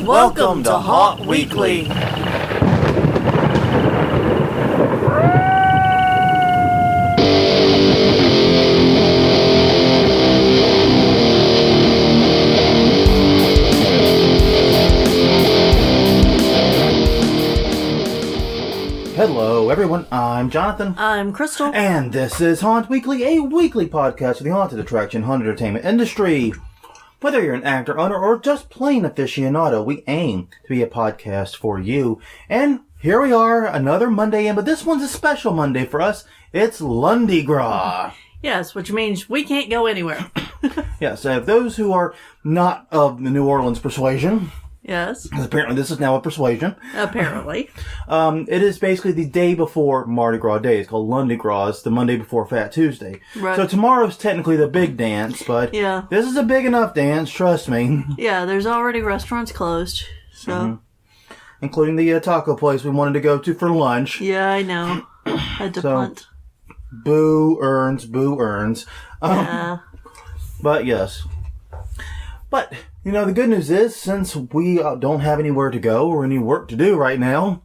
Welcome to Haunt Weekly. Hello everyone, I'm Jonathan. I'm Crystal. And this is Haunt Weekly, a weekly podcast for the haunted attraction, haunted entertainment industry. Whether you're an actor, owner, or just plain aficionado, we aim to be a podcast for you. And here we are, another Monday in, but this one's a special Monday for us. It's Mardi Gras. Yes, which means we can't go anywhere. Yes, if those who are not of the New Orleans persuasion... Yes. Because apparently this is now a persuasion. Apparently. It is basically the day before Mardi Gras Day. It's called Mardi Gras. It's the Monday before Fat Tuesday. Right. So tomorrow's technically the big dance, but this is a big enough dance, trust me. Yeah, there's already restaurants closed, so... Mm-hmm. Including the taco place we wanted to go to for lunch. Yeah, I know. Had to punt. Boo earns, boo earns. Yeah. But yes. But, you know, the good news is, since we don't have anywhere to go or any work to do right now,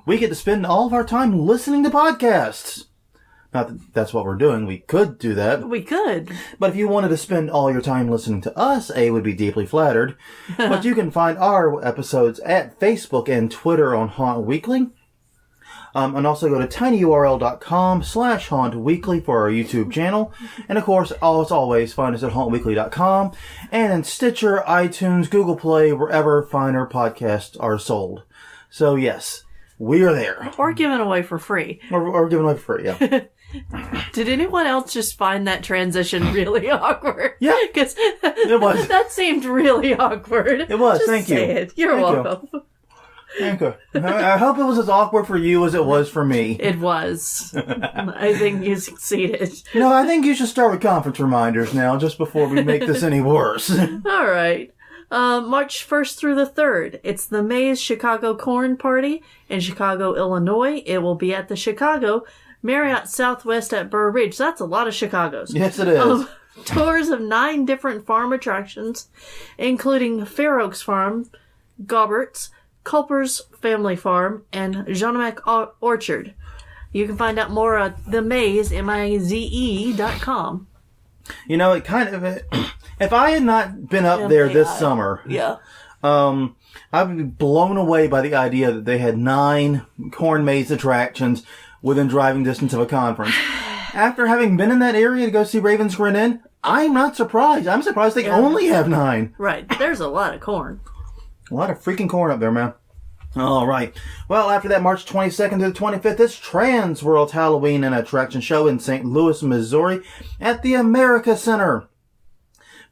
we get to spend all of our time listening to podcasts. Not that that's what we're doing. We could do that. We could. But if you wanted to spend all your time listening to us, A would be deeply flattered. But you can find our episodes at Facebook and Twitter on Haunt Weekly. And also go to tinyurl.com/hauntweekly for our YouTube channel. And of course, as always, find us at hauntweekly.com and in Stitcher, iTunes, Google Play, wherever finer podcasts are sold. So yes, we are there. Or given away for free. Or given away for free, yeah. Did anyone else just find that transition really awkward? Yeah. Because it was. That seemed really awkward. It was, just thank you. It. You're welcome. Thank you. I hope it was as awkward for you as it was for me. It was. I think you succeeded. No, I think you should start with conference reminders now, just before we make this any worse. All right. March 1st through the 3rd. It's the Maze Chicago Corn Party in Chicago, Illinois. It will be at the Chicago Marriott Southwest at Burr Ridge. That's a lot of Chicago's. Yes, it is. Tours of 9 different farm attractions, including Fair Oaks Farm, Gaubert's, Culper's Family Farm, and Jeanamac Orchard. You can find out more at themaze.com. You know, it kind of... If I had not been up there this summer... Yeah. I'd be blown away by the idea that they had 9 corn maze attractions within driving distance of a conference. After having been in that area to go see Ravens Grin Inn, I'm not surprised. I'm surprised they only have 9. Right. There's a lot of corn. A lot of freaking corn up there, man. All right. Well, after that, March 22nd to the 25th, it's Trans World Halloween and Attraction Show in St. Louis, Missouri at the America Center.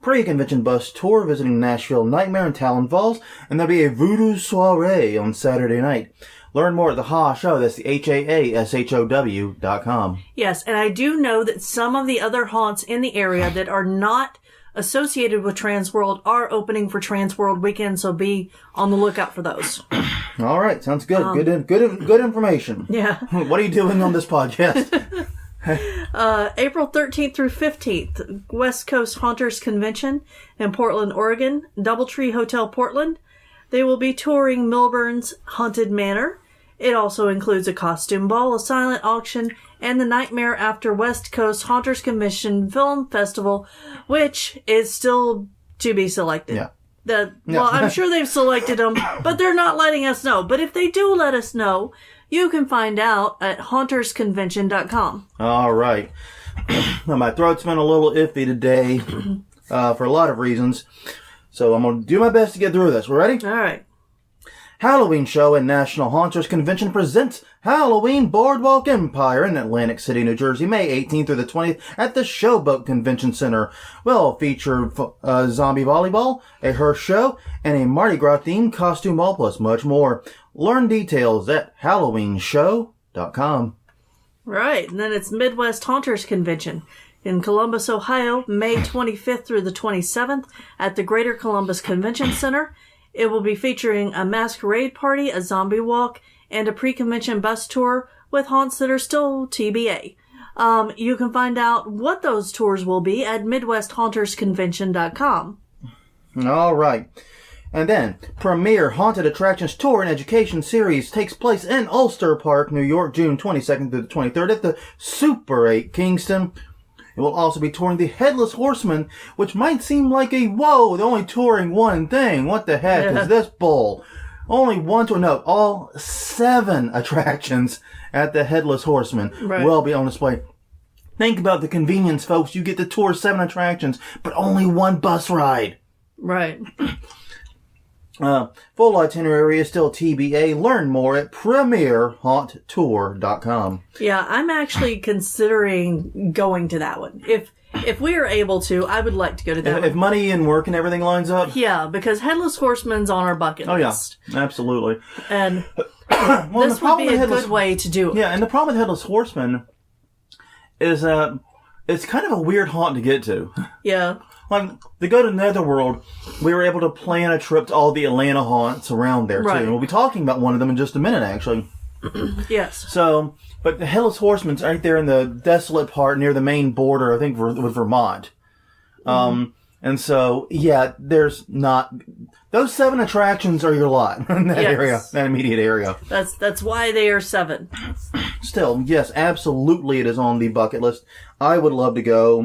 Pre-convention bus tour visiting Nashville Nightmare and Talon Falls, and there'll be a voodoo soiree on Saturday night. Learn more at the HA Show. That's the HAASHOW.com. Yes, and I do know that some of the other haunts in the area that are not associated with Trans World are opening for Trans World weekend, so be on the lookout for those. All right, sounds good. Good information. Yeah. What are you doing on this podcast? April 13th through 15th, West Coast Haunters Convention in Portland, Oregon, Doubletree Hotel Portland. They will be touring Milburn's Haunted Manor. It also includes a costume ball, a silent auction, and the Nightmare After West Coast Haunters Convention Film Festival, which is still to be selected. Yeah. Well, I'm sure they've selected them, but they're not letting us know. But if they do let us know, you can find out at hauntersconvention.com. All right. Now, my throat's been a little iffy today for a lot of reasons, so I'm going to do my best to get through this. We ready? All right. Halloween Show and National Haunters Convention presents Halloween Boardwalk Empire in Atlantic City, New Jersey, May 18th through the 20th at the Showboat Convention Center. Will feature zombie volleyball, a hearse show, and a Mardi Gras themed costume ball, plus much more. Learn details at halloweenshow.com. Right, and then it's Midwest Haunters Convention in Columbus, Ohio, May 25th through the 27th at the Greater Columbus Convention Center. It will be featuring a masquerade party, a zombie walk, and a pre-convention bus tour with haunts that are still TBA. You can find out what those tours will be at MidwestHauntersConvention.com. All right. And then, Premier Haunted Attractions Tour and Education Series takes place in Ulster Park, New York, June 22nd through the 23rd at the Super 8 Kingston. It will also be touring the Headless Horseman, which might seem like whoa, they're only touring one thing. What the heck is this bull? Only one tour. No, all 7 attractions at the Headless Horseman will be on display. Think about the convenience, folks. You get to tour 7 attractions, but only one bus ride. Right. Full itinerary is still TBA. Learn more at premierhaunttour.com. Yeah, I'm actually considering going to that one. If we are able to, I would like to go to that one. If money and work and everything lines up? Yeah, because Headless Horseman's on our bucket list. Yeah, absolutely. And this would be a good way to do it. Yeah, and the problem with Headless Horseman is it's kind of a weird haunt to get to. Yeah. Like, to go to Netherworld, we were able to plan a trip to all the Atlanta haunts around there, too. And we'll be talking about one of them in just a minute, actually. Yes. So, but the Headless Horseman's right there in the desolate part near the main border, I think, with Vermont. And so, yeah, there's not... Those 7 attractions are your lot in that area, that immediate area. That's why they are 7. Still, yes, absolutely it is on the bucket list. I would love to go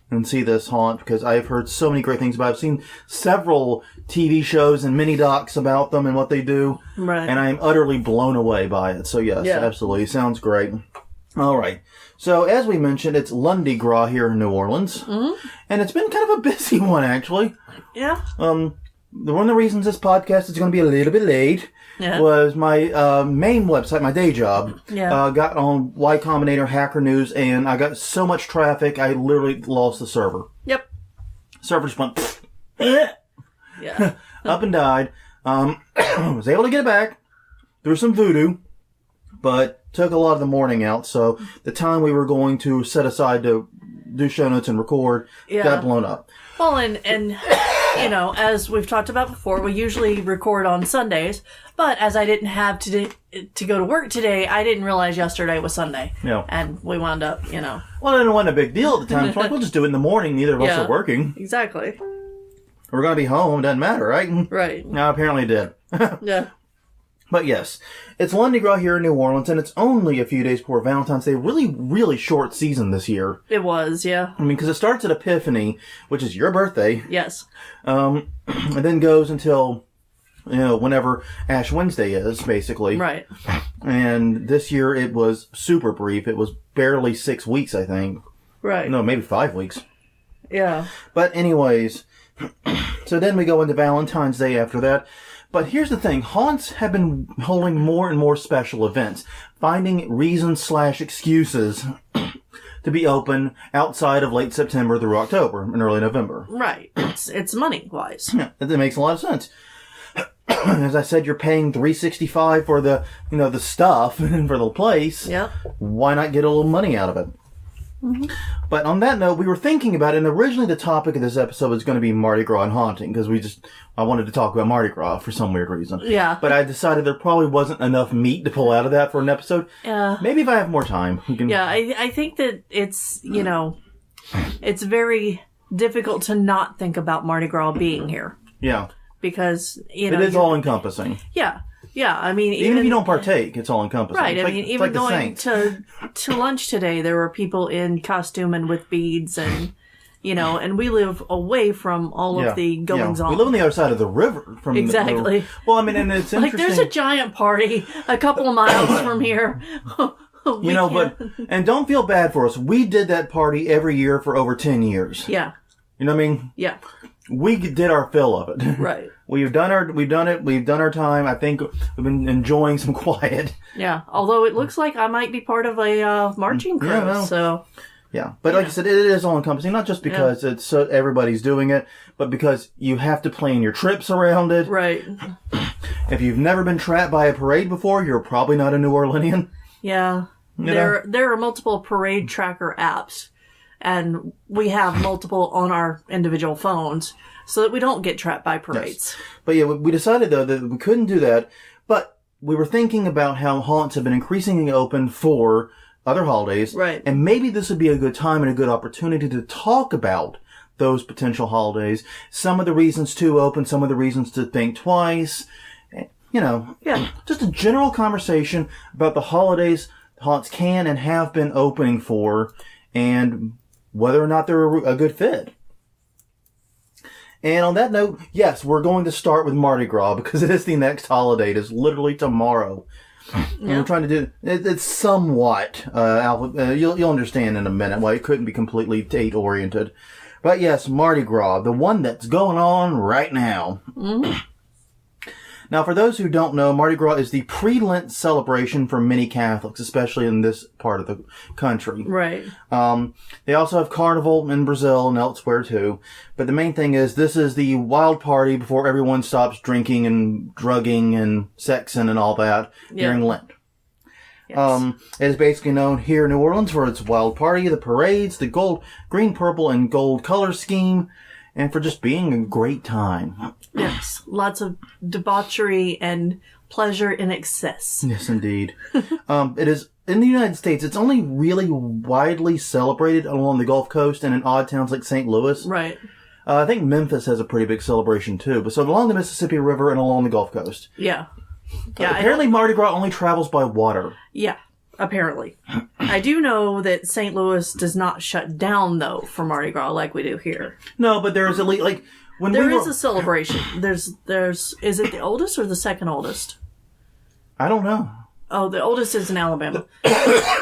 and see this haunt because I've heard so many great things about it. I've seen several TV shows and mini docs about them and what they do. Right. And I am utterly blown away by it. So yes, absolutely. Sounds great. All right. So as we mentioned, it's Mardi Gras here in New Orleans. Mm-hmm. And it's been kind of a busy one, actually. Yeah. One of the reasons this podcast is going to be a little bit late was my main website, my day job, got on Y Combinator Hacker News, and I got so much traffic, I literally lost the server. Yep. Server just went up and died. Was able to get it back through some voodoo, but took a lot of the morning out, so the time we were going to set aside to do show notes and record got blown up. Well, and you know, as we've talked about before, we usually record on Sundays, but as I didn't have to go to work today, I didn't realize yesterday was Sunday. Yeah. And we wound up, you know. Well, it wasn't a big deal at the time. So like, we'll just do it in the morning. Neither of us are working. Exactly. We're going to be home. Doesn't matter, right? Right. No, apparently it did. Yeah. But yes, it's Mardi Gras here in New Orleans, and it's only a few days before Valentine's Day. Really, really short season this year. It was, yeah. I mean, because it starts at Epiphany, which is your birthday. Yes. And then goes until, you know, whenever Ash Wednesday is, basically. Right. And this year it was super brief. It was barely 6 weeks, I think. Right. No, maybe 5 weeks. Yeah. But anyways, so then we go into Valentine's Day after that. But here's the thing. Haunts have been holding more and more special events, finding reasons/excuses to be open outside of late September through October and early November. Right. It's money-wise. Yeah, that makes a lot of sense. As I said, you're paying $365 for the, you know, the stuff and for the place. Yep. Why not get a little money out of it? Mm-hmm. But on that note, we were thinking about it, and originally the topic of this episode was going to be Mardi Gras and haunting, because I wanted to talk about Mardi Gras for some weird reason. Yeah. But I decided there probably wasn't enough meat to pull out of that for an episode. Yeah. Maybe if I have more time, we can... Yeah, I think that it's, you know, it's very difficult to not think about Mardi Gras being here. Yeah. Because, you know... It is all-encompassing. Yeah. Yeah, I mean... Even if you don't partake, it's all-encompassing. Right, it's I mean, even going to lunch today, there were people in costume and with beads and, you know, and we live away from all of the goings-on. We live on the other side of the river. From exactly. Well, I mean, and it's interesting... Like, there's a giant party a couple of miles from here. You know, but... And don't feel bad for us. We did that party every year for over 10 years. Yeah. You know what I mean? Yeah. We did our fill of it. Right. We've done our time. I think we've been enjoying some quiet. Yeah. Although it looks like I might be part of a marching crew, so. Yeah. But like I said, it is all encompassing, not just because it's so everybody's doing it, but because you have to plan your trips around it. Right. If you've never been trapped by a parade before, you're probably not a New Orleanian. Yeah. There are multiple parade tracker apps. And we have multiple on our individual phones so that we don't get trapped by parades. Yes. But yeah, we decided, though, that we couldn't do that. But we were thinking about how haunts have been increasingly open for other holidays. Right. And maybe this would be a good time and a good opportunity to talk about those potential holidays. Some of the reasons to open, some of the reasons to think twice. You know, just a general conversation about the holidays haunts can and have been opening for, and whether or not they're a good fit. And on that note, yes, we're going to start with Mardi Gras because it is the next holiday. It is literally tomorrow. And we're trying to do it's somewhat you'll understand in a minute why it couldn't be completely date oriented. But yes, Mardi Gras, the one that's going on right now. Mm-hmm. Now, for those who don't know, Mardi Gras is the pre-Lent celebration for many Catholics, especially in this part of the country. Right. They also have Carnival in Brazil and elsewhere too. But the main thing is this is the wild party before everyone stops drinking and drugging and sexing and all that during Lent. Yes. It is basically known here in New Orleans for its wild party, the parades, the gold, green, purple, and gold color scheme, and for just being a great time. Yes, lots of debauchery and pleasure in excess. Yes, indeed. It is, in the United States, it's only really widely celebrated along the Gulf Coast and in odd towns like St. Louis. Right. I think Memphis has a pretty big celebration too, but so along the Mississippi River and along the Gulf Coast. Yeah. Apparently Mardi Gras only travels by water. Yeah. Apparently. I do know that St. Louis does not shut down, though, for Mardi Gras like we do here. No, but there is at least, like, when there is a celebration. Is it the oldest or the second oldest? I don't know. Oh, the oldest is in Alabama.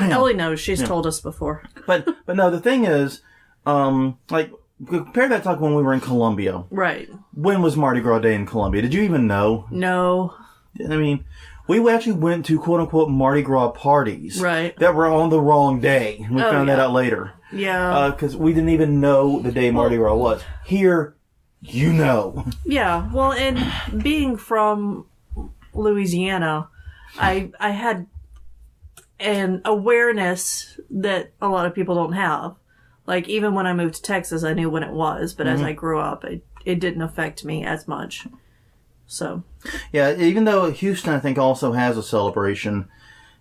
Ellie knows. She's told us before. But no, the thing is, like, compare that to when we were in Colombia. Right. When was Mardi Gras Day in Colombia? Did you even know? No. I mean, we actually went to quote-unquote Mardi Gras parties. Right. That were on the wrong day. We found that out later. Yeah. Because we didn't even know the day Mardi Gras was. Here, you know. Yeah. Well, and being from Louisiana, I had an awareness that a lot of people don't have. Like, even when I moved to Texas, I knew when it was. But as I grew up, it didn't affect me as much. So. Yeah, even though Houston, I think, also has a celebration,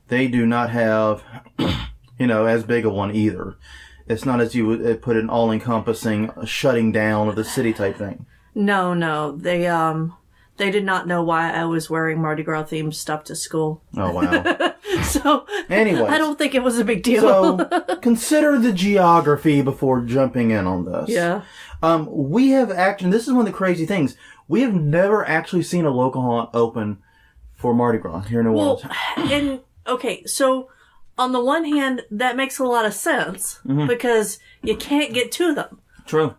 they do not have, as big a one either. It's not as you would put an all-encompassing shutting down of the city type thing. No. They did not know why I was wearing Mardi Gras themed stuff to school. Oh, wow. So, anyway, I don't think it was a big deal. So, consider the geography before jumping in on this. Yeah. We have actually, this is one of the crazy things, we have never actually seen a local haunt open for Mardi Gras here in New Orleans. Okay, so on the one hand, that makes a lot of sense because you can't get to them. True.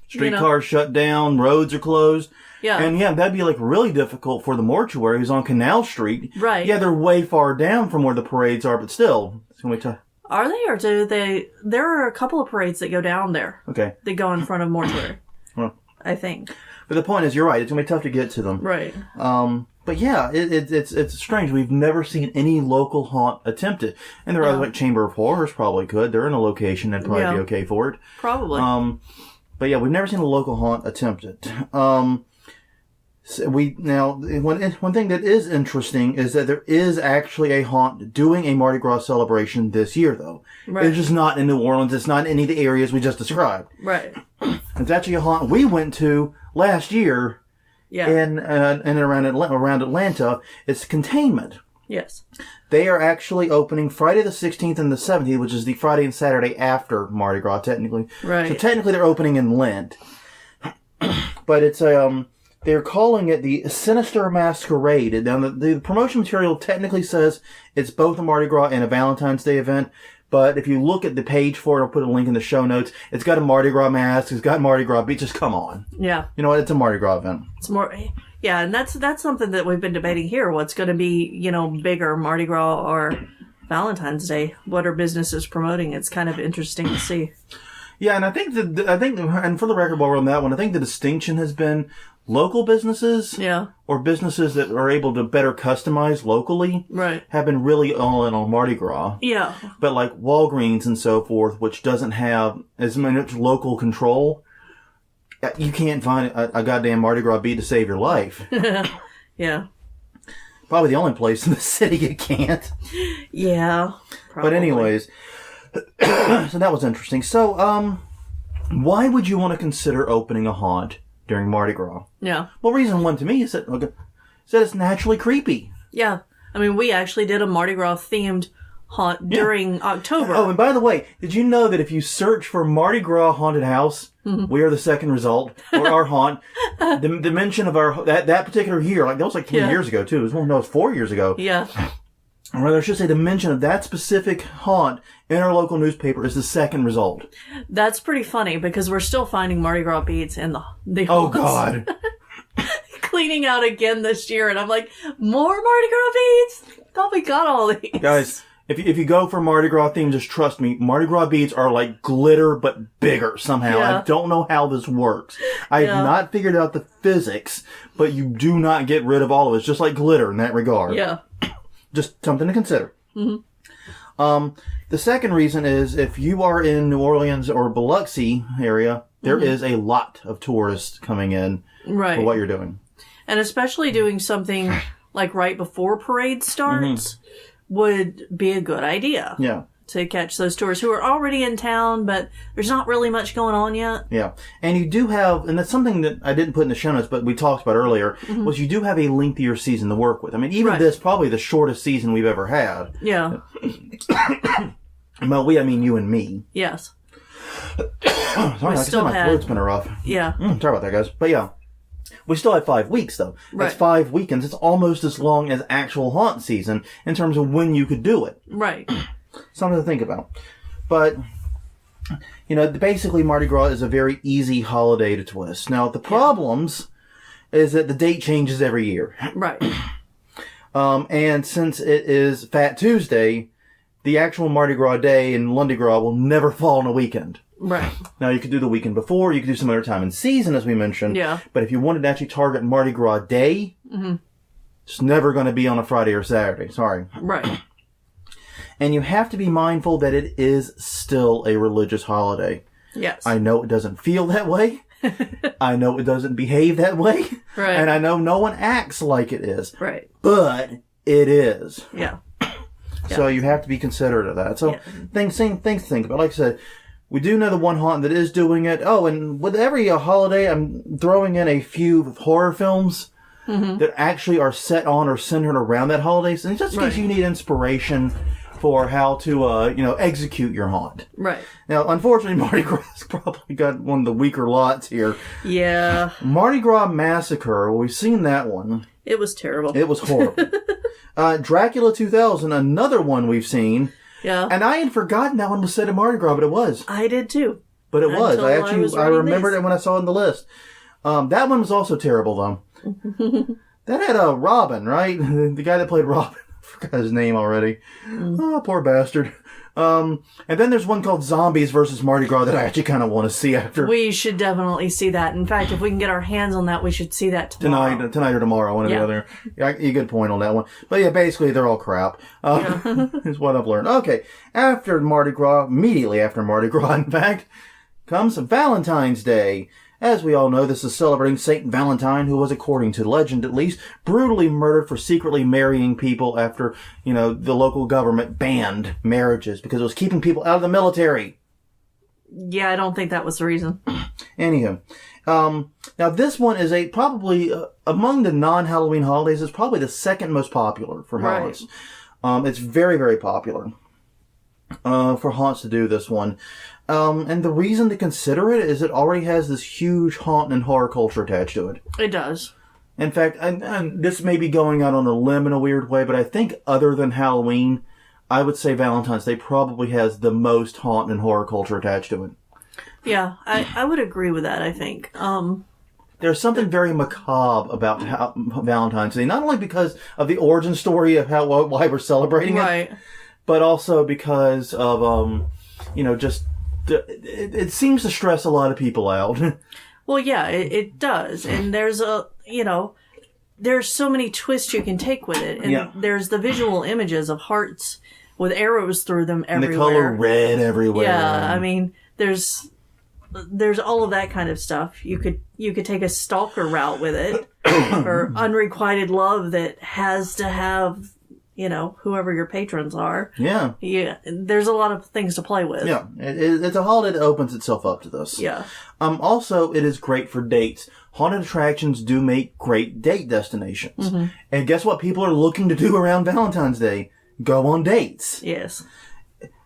Streetcars shut down, roads are closed. Yeah. And that'd be like really difficult for the mortuaries on Canal Street. Right. Yeah, they're way far down from where the parades are, but still, it's going to be tough. Are they, or do they? There are a couple of parades that go down there. Okay. They go in front of mortuary. Well, I think. But the point is, you're right. It's going to be tough to get to them. Right. But yeah, it's strange. We've never seen any local haunt attempt it. And there are like Chamber of Horrors probably could. They're in a location that'd probably be okay for it. Probably. But yeah, we've never seen a local haunt attempt it. One thing that is interesting is that there is actually a haunt doing a Mardi Gras celebration this year, though. Right. It's just not in New Orleans. It's not in any of the areas we just described. Right. It's actually a haunt we went to last year. Yeah. And around Atlanta. It's Containment. Yes. They are actually opening Friday the 16th and the 17th, which is the Friday and Saturday after Mardi Gras, technically. Right. So technically they're opening in Lent. But it's they're calling it the Sinister Masquerade. Now, the promotion material technically says it's both a Mardi Gras and a Valentine's Day event. But if you look at the page for it, I'll put a link in the show notes. It's got a Mardi Gras mask. It's got Mardi Gras beat. Just come on. Yeah. You know what? It's a Mardi Gras event. It's more... Yeah, and that's something that we've been debating here. What's going to be, bigger, Mardi Gras or Valentine's Day? What are businesses promoting? It's kind of interesting to see. Yeah, and I think, and for the record, while we're on that one, I think the distinction has been local businesses, or businesses that are able to better customize locally, right, have been really all in on Mardi Gras. Yeah, but like Walgreens and so forth, which doesn't have as much local control. You can't find a goddamn Mardi Gras beat to save your life. Yeah. Probably the only place in the city you can't. Yeah. Probably. But anyways, so that was interesting. So, Why would you want to consider opening a haunt during Mardi Gras? Yeah. Well, reason one to me is that it's naturally creepy. Yeah. I mean, we actually did a Mardi Gras themed haunt during October. Oh, and by the way, did you know that if you search for Mardi Gras haunted house, we are the second result, or our haunt, the mention of our that particular year, like that was like 3 years ago too. It was 4 years ago. Yeah. Or rather, I should say the mention of that specific haunt in our local newspaper is the second result. That's pretty funny because we're still finding Mardi Gras beads in the Oh, haunts. God. Cleaning out again this year, and I'm like, more Mardi Gras beads? Thought we got all these. Guys, if you go for Mardi Gras theme, just trust me, Mardi Gras beads are like glitter but bigger somehow. Yeah. I don't know how this works. I have not figured out the physics, but you do not get rid of all of it. It's just like glitter in that regard. Yeah. Just something to consider. The second reason is if you are in New Orleans or Biloxi area, there is a lot of tourists coming in for what you're doing. And especially doing something like right before parade starts would be a good idea. Yeah. To catch those tourists who are already in town, but there's not really much going on yet. Yeah. And you do have, and that's something that I didn't put in the show notes, but we talked about earlier, was you do have a lengthier season to work with. I mean, even this, probably the shortest season we've ever had. Yeah. Well, I mean you and me. Yes. Sorry, my throat's been rough. Yeah. Sorry about that, guys. But yeah. We still have 5 weeks, though. That's 5 weekends. It's almost as long as actual haunt season in terms of when you could do it. Right. Something to think about. But, basically Mardi Gras is a very easy holiday to twist. Now, the problems is that the date changes every year. Right. And since it is Fat Tuesday, the actual Mardi Gras day in Lundi Gras will never fall on a weekend. Right. Now, you could do the weekend before, you could do some other time in season, as we mentioned. Yeah. But if you wanted to actually target Mardi Gras day, it's never going to be on a Friday or Saturday. Sorry. Right. And you have to be mindful that it is still a religious holiday. Yes. I know it doesn't feel that way. I know it doesn't behave that way. Right. And I know no one acts like it is. Right. But it is. Yeah. So you have to be considerate of that. So things to think about. Like I said, we do know the one haunt that is doing it. Oh, and with every holiday, I'm throwing in a few horror films that actually are set on or centered around that holiday. So just in case you need inspiration for how to, execute your haunt. Right. Now, unfortunately, Mardi Gras probably got one of the weaker lots here. Yeah. Mardi Gras Massacre, well, we've seen that one. It was terrible. It was horrible. Dracula 2000, another one we've seen. Yeah. And I had forgotten that one was set in Mardi Gras, but it was. I did too. But it was. I remembered it when I saw it on the list. That one was also terrible, though. That had Robin, right? The guy that played Robin. I forgot his name already. Oh, poor bastard. And then there's one called Zombies versus Mardi Gras that I actually kind of want to see after. We should definitely see that. In fact, if we can get our hands on that, we should see that tomorrow. Tonight or tomorrow, one or the other. Yeah, you good point on that one. But yeah, basically they're all crap. Is what I've learned. Okay, after Mardi Gras, immediately after Mardi Gras, in fact, comes Valentine's Day. As we all know, this is celebrating Saint Valentine, who was, according to legend at least, brutally murdered for secretly marrying people after, the local government banned marriages because it was keeping people out of the military. Yeah, I don't think that was the reason. Anywho, now this one is probably among the non-Halloween holidays, is probably the second most popular for haunts. It's very, very popular for haunts to do this one. And the reason to consider it is it already has this huge haunt and horror culture attached to it. It does. In fact, and this may be going out on a limb in a weird way, but I think other than Halloween, I would say Valentine's Day probably has the most haunt and horror culture attached to it. Yeah, I would agree with that, I think. There's something very macabre about Valentine's Day, not only because of the origin story of why we're celebrating it, but also because of, just... It seems to stress a lot of people out. Well, yeah, it does. And there's there's so many twists you can take with it. And there's the visual images of hearts with arrows through them everywhere. And the color red everywhere. Yeah, I mean, there's all of that kind of stuff. You could take a stalker route with it. Or unrequited love that has to have, whoever your patrons are. Yeah. Yeah. There's a lot of things to play with. Yeah. It's a holiday that opens itself up to this. Yeah. Also, it is great for dates. Haunted attractions do make great date destinations. Mm-hmm. And guess what people are looking to do around Valentine's Day? Go on dates. Yes.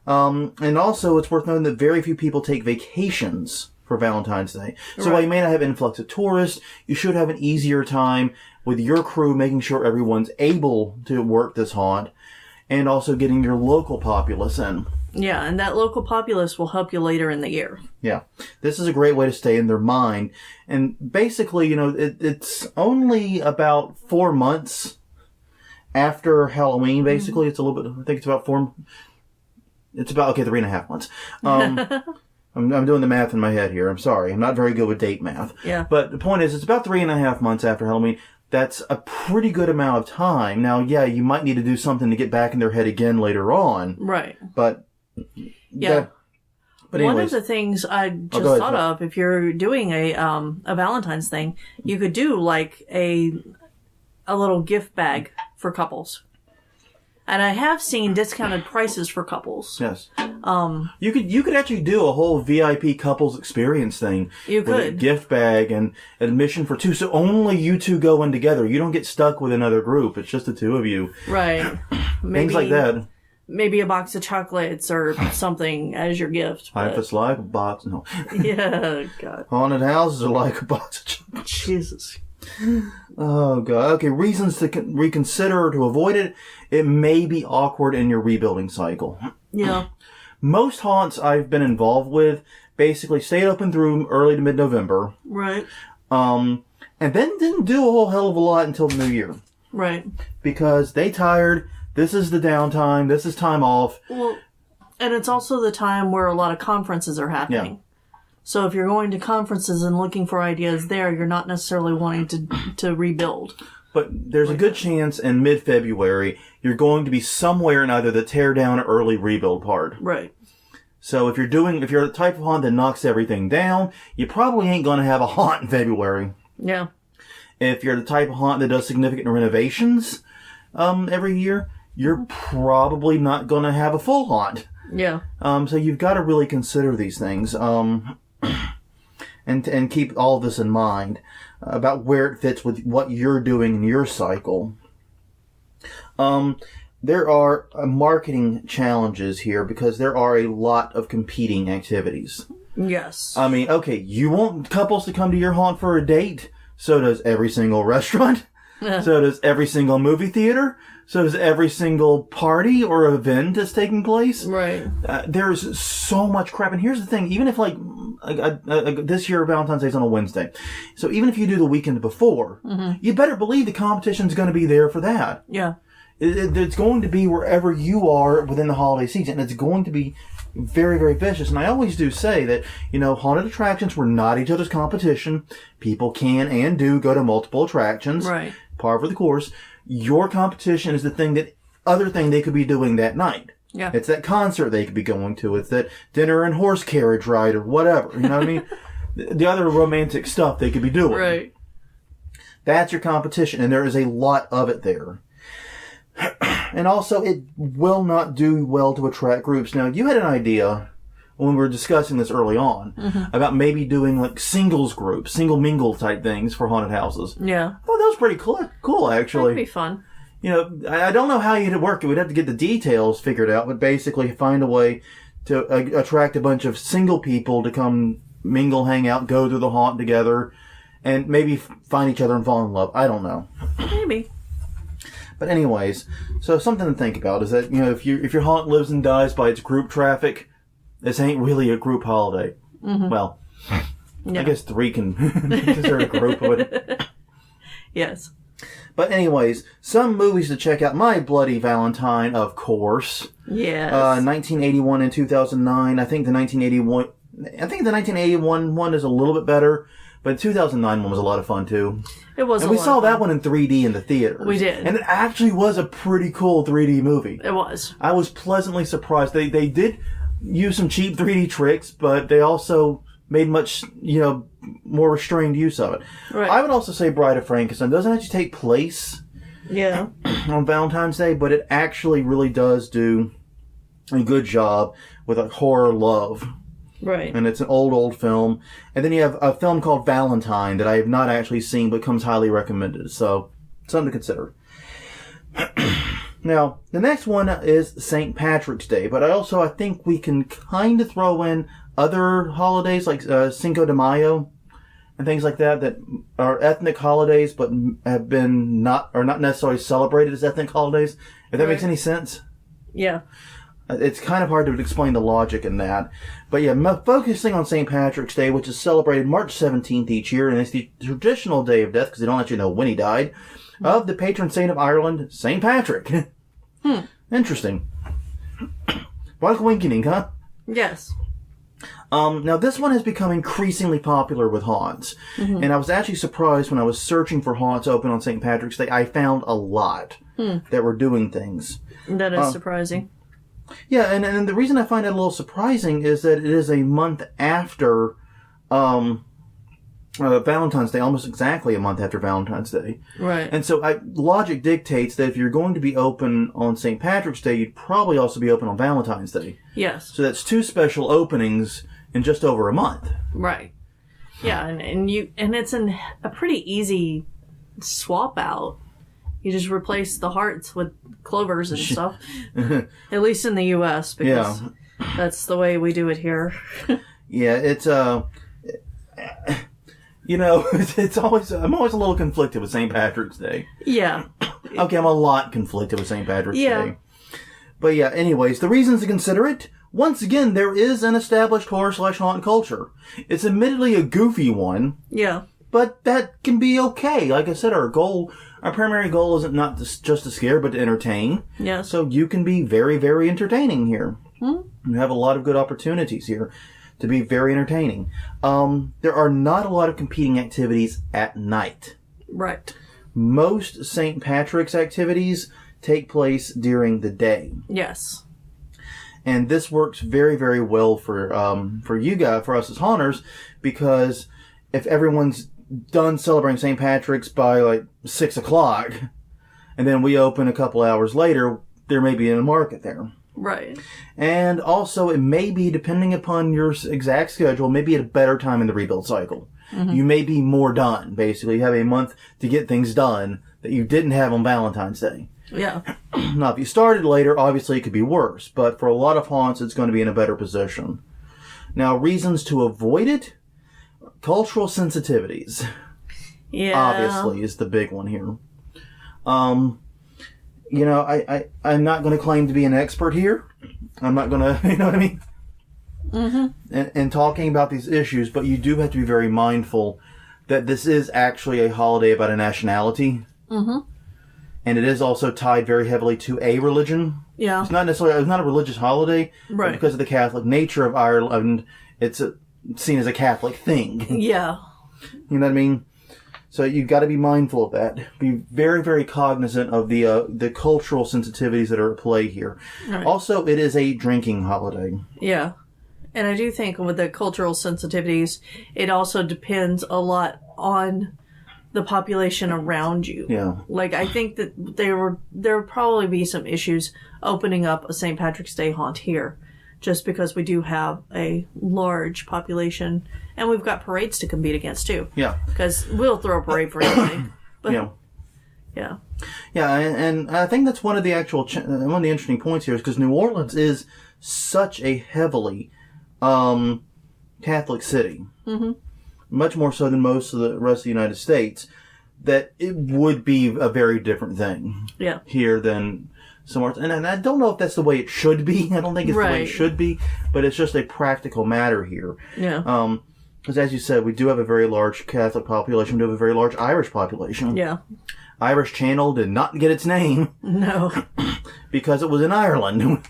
And also, it's worth noting that very few people take vacations for Valentine's Day. So while you may not have an influx of tourists, you should have an easier time with your crew making sure everyone's able to work this haunt, and also getting your local populace in. Yeah, and that local populace will help you later in the year. Yeah. This is a great way to stay in their mind. And basically, it's only about 4 months after Halloween, basically. Mm-hmm. It's a little bit, I think it's about 3.5 months. I'm doing the math in my head here. I'm sorry. I'm not very good with date math. Yeah. But the point is, it's about 3.5 months after Halloween. That's a pretty good amount of time. Now, yeah, you might need to do something to get back in their head again later on. Right. But, yeah. But anyways. One of the things I just thought of, if you're doing a Valentine's thing, you could do like a little gift bag for couples. And I have seen discounted prices for couples. Yes. You could actually do a whole VIP couples experience thing. You could. With a gift bag and admission for two. So only you two go in together. You don't get stuck with another group. It's just the two of you. Right. Things like that. Maybe a box of chocolates or something as your gift. Life is like a box. No. Yeah, God. Haunted houses are like a box of chocolates. Jesus. Oh, God. Okay, reasons to reconsider or to avoid it. It may be awkward in your rebuilding cycle. Yeah. Most haunts I've been involved with basically stayed open through early to mid-November. Right. And then didn't do a whole hell of a lot until the new year. Right. Because they tired. This is the downtime. This is time off. Well, and it's also the time where a lot of conferences are happening. Yeah. So if you're going to conferences and looking for ideas there, you're not necessarily wanting to rebuild. But there's a good chance in mid-February you're going to be somewhere in either the tear down or early rebuild part. Right. So if you're the type of haunt that knocks everything down, you probably ain't going to have a haunt in February. Yeah. If you're the type of haunt that does significant renovations every year, you're probably not going to have a full haunt. Yeah. So you've got to really consider these things. And keep all this in mind about where it fits with what you're doing in your cycle. There are marketing challenges here because there are a lot of competing activities. Yes. I mean, okay, you want couples to come to your haunt for a date? So does every single restaurant. So does every single movie theater. So does every single party or event that's taking place. Right. There's so much crap. And here's the thing. Even if, this year Valentine's Day is on a Wednesday. So even if you do the weekend before, you better believe the competition's going to be there for that. Yeah. It's going to be wherever you are within the holiday season. It's going to be very, very vicious. And I always do say that, haunted attractions were not each other's competition. People can and do go to multiple attractions. Right. Par for the course. Your competition is the other thing they could be doing that night. Yeah. It's that concert they could be going to. It's that dinner and horse carriage ride or whatever. You know what I mean? The other romantic stuff they could be doing. Right. That's your competition, and there is a lot of it there. And also, it will not do well to attract groups. Now, you had an idea when we were discussing this early on about maybe doing singles groups, single mingle type things for haunted houses. Yeah. I thought that was pretty cool actually. That'd be fun. I don't know how you'd work it. We'd have to get the details figured out, but basically find a way to attract a bunch of single people to come mingle, hang out, go through the haunt together, and maybe find each other and fall in love. I don't know. Maybe. But anyways, so something to think about is that, if your haunt lives and dies by its group traffic, this ain't really a group holiday. Mm-hmm. Well, yeah. I guess 3 can consider a group of it. Yes. But anyways, some movies to check out. My Bloody Valentine, of course. Yes. 1981 and 2009. I think the 1981 one is a little bit better, but the 2009 one was a lot of fun too. It was. And we saw that one in 3D in the theaters. We did. And it actually was a pretty cool 3D movie. It was. I was pleasantly surprised. They did use some cheap 3D tricks, but they also made much, more restrained use of it. Right. I would also say Bride of Frankenstein doesn't actually take place Yeah. on Valentine's Day, but it actually really does do a good job with a horror love. Right. And it's an old film. And then you have a film called Valentine that I have not actually seen, but comes highly recommended. So, something to consider. Now, the next one is St. Patrick's Day, but I think we can kind of throw in other holidays like Cinco de Mayo and things like that are ethnic holidays, but are not necessarily celebrated as ethnic holidays. If that makes any sense. Yeah. It's kind of hard to explain the logic in that. But yeah, focusing on St. Patrick's Day, which is celebrated March 17th each year, and it's the traditional day of death, because they don't let you know when he died, of the patron saint of Ireland, St. Patrick. Interesting. What a coincidence, huh? Yes. Now, this one has become increasingly popular with haunts. And I was actually surprised when I was searching for haunts open on St. Patrick's Day. I found a lot that were doing things. That is surprising. Yeah, and the reason I find it a little surprising is that it is a month after Valentine's Day, almost exactly a month after Valentine's Day. Right. And so logic dictates that if you're going to be open on St. Patrick's Day, you'd probably also be open on Valentine's Day. Yes. So that's 2 special openings in just over a month. Right. Yeah, and it's a pretty easy swap out. You just replace the hearts with clovers and stuff. At least in the U.S., because that's the way we do it here. Yeah, it's it's always I'm always a little conflicted with St. Patrick's Day. Yeah. Okay, I'm a lot conflicted with St. Patrick's Day. But yeah, anyways, the reasons to consider it. Once again, there is an established horror/haunt culture. It's admittedly a goofy one. Yeah. But that can be okay. Like I said, our primary goal isn't not just to scare, but to entertain. Yeah. So you can be very, very entertaining here. You have a lot of good opportunities here to be very entertaining. There are not a lot of competing activities at night. Right. Most St. Patrick's activities take place during the day. Yes. And this works very, very well for you guys, for us as haunters, because if everyone's done celebrating St. Patrick's by like 6 o'clock, and then we open a couple hours later, there may be a market there. Right. And also, it may be, depending upon your exact schedule, maybe at a better time in the rebuild cycle. You may be more done, basically. You have a month to get things done that you didn't have on Valentine's Day. Yeah. Now, if you started later, obviously it could be worse. But for a lot of haunts, it's going to be in a better position. Now, reasons to avoid it? Cultural sensitivities. Yeah. Obviously, is the big one here. I'm not going to claim to be an expert here. I'm not going to, you know what I mean? And talking about these issues, but you do have to be very mindful that this is actually a holiday about a nationality. And it is also tied very heavily to a religion. Yeah. It's not a religious holiday, right? But because of the Catholic nature of Ireland, it's seen as a Catholic thing. Yeah. You know what I mean? So you've got to be mindful of that. Be very, very cognizant of the cultural sensitivities that are at play here. Right. Also, it is a drinking holiday. Yeah. And I do think with the cultural sensitivities, it also depends a lot on the population around you. Yeah. Like, I think that there would probably be some issues opening up a St. Patrick's Day haunt here, just because we do have a large population, and we've got parades to compete against too. Yeah. Because we'll throw a parade for anything. But, yeah. Yeah. Yeah, and I think that's one of the interesting points here is because New Orleans is such a heavily Catholic city. Much more so than most of the rest of the United States, that it would be a very different thing here than somewhere else. And I don't know if that's the way it should be. I don't think it's the way it should be, but it's just a practical matter here. Yeah. Because as you said, we do have a very large Catholic population. We do have a very large Irish population. Yeah. Irish Channel did not get its name. No. Because it was in Ireland.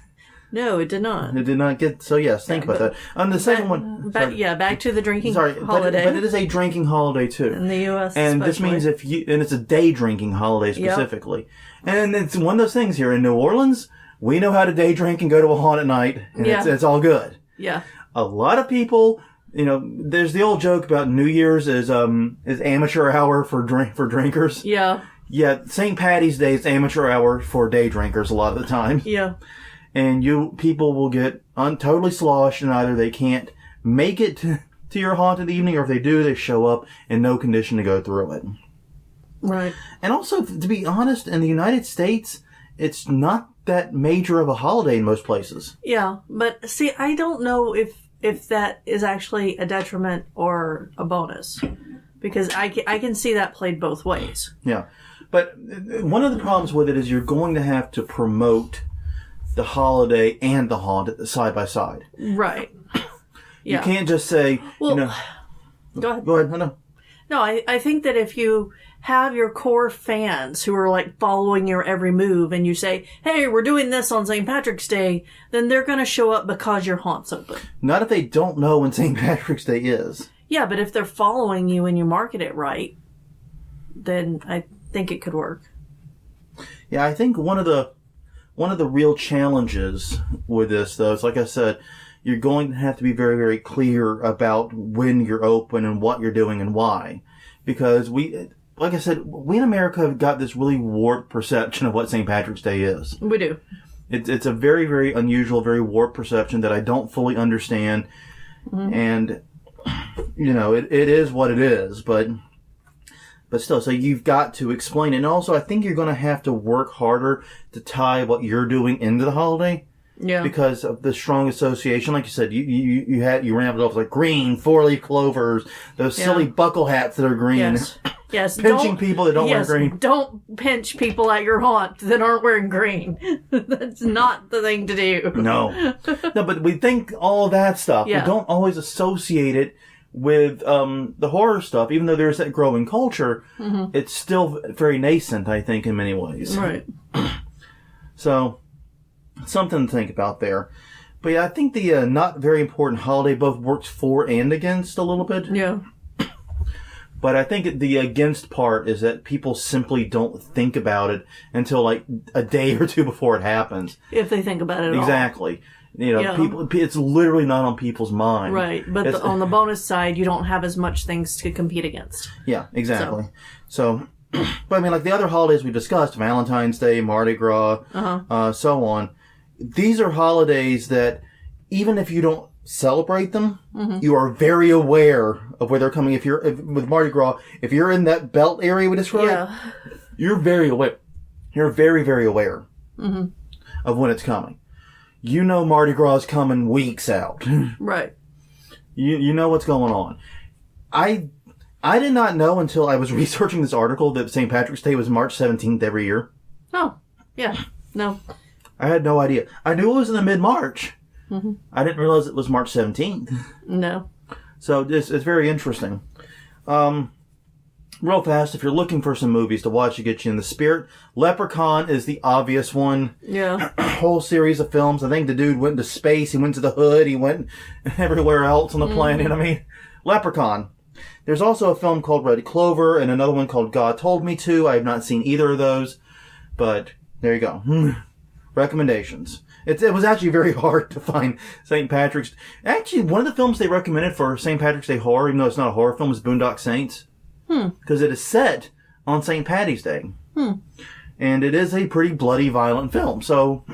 No, it did not. It did not get... So, yes, think about that. On the second one... back to the drinking holiday. But it is a drinking holiday, too. In the U.S. And this means and it's a day drinking holiday specifically. Yep. And it's one of those things here in New Orleans, we know how to day drink and go to a haunt at night, and it's all good. Yeah. A lot of people... there's the old joke about New Year's is amateur hour for drinkers. Yeah. Yeah, St. Patty's Day is amateur hour for day drinkers a lot of the time. Yeah. And people will get totally sloshed, and either they can't make it to your haunted evening, or if they do, they show up in no condition to go through it. Right. And also, to be honest, in the United States, it's not that major of a holiday in most places. Yeah, but see, I don't know if that is actually a detriment or a bonus, because I can see that played both ways. Yeah. But one of the problems with it is you're going to have to promote the holiday and the haunt side by side. Right. Yeah. You can't just say, well, go ahead. Go ahead. No, I think that if you have your core fans who are like following your every move and you say, hey, we're doing this on St. Patrick's Day, then they're going to show up because your haunt's open. Not if they don't know when St. Patrick's Day is. Yeah, but if they're following you and you market it right, then I think it could work. Yeah, I think one of the real challenges with this, though, is, like I said, you're going to have to be very, very clear about when you're open and what you're doing and why. Because like I said, we in America have got this really warped perception of what St. Patrick's Day is. We do. It's a very, very unusual, very warped perception that I don't fully understand. Mm-hmm. And, it is what it is, but still, so you've got to explain it. And also, I think you're going to have to work harder to tie what you're doing into the holiday. Yeah. Because of the strong association, like you said, you rambled off like green, 4-leaf clovers, those silly buckle hats that are green. Yes. Pinching people that don't wear green. Don't pinch people at your haunt that aren't wearing green. That's not the thing to do. No, but we think all that stuff. Yeah. We don't always associate it with the horror stuff, even though there's that growing culture. Mm-hmm. It's still very nascent, I think, in many ways. Right. So, something to think about there. But yeah, I think the not very important holiday both works for and against a little bit. Yeah. But I think the against part is that people simply don't think about it until like a day or two before it happens. If they think about it at all. Exactly. People, it's literally not on people's mind. Right. But on the bonus side, you don't have as much things to compete against. Yeah, exactly. So but I mean, like the other holidays we discussed, Valentine's Day, Mardi Gras, so on. These are holidays that even if you don't celebrate them, you are very aware of where they're coming. With Mardi Gras, if you're in that belt area we described, you're very aware. You're very, very aware of when it's coming. You know Mardi Gras is coming weeks out. Right. You know what's going on. I did not know until I was researching this article that St. Patrick's Day was March 17th every year. Oh, yeah. No. I had no idea. I knew it was in the mid-March. Mm-hmm. I didn't realize it was March 17th. No. So it's very interesting. Real fast, if you're looking for some movies to watch to get you in the spirit, Leprechaun is the obvious one. Yeah. Whole series of films. I think the dude went into space. He went to the hood. He went everywhere else on the planet. I mean, Leprechaun. There's also a film called Red Clover and another one called God Told Me To. I have not seen either of those, but there you go. Recommendations. It was actually very hard to find St. Patrick's. Actually, one of the films they recommended for St. Patrick's Day horror, even though it's not a horror film, is Boondock Saints. Because it is set on St. Patty's Day. And it is a pretty bloody, violent film. So,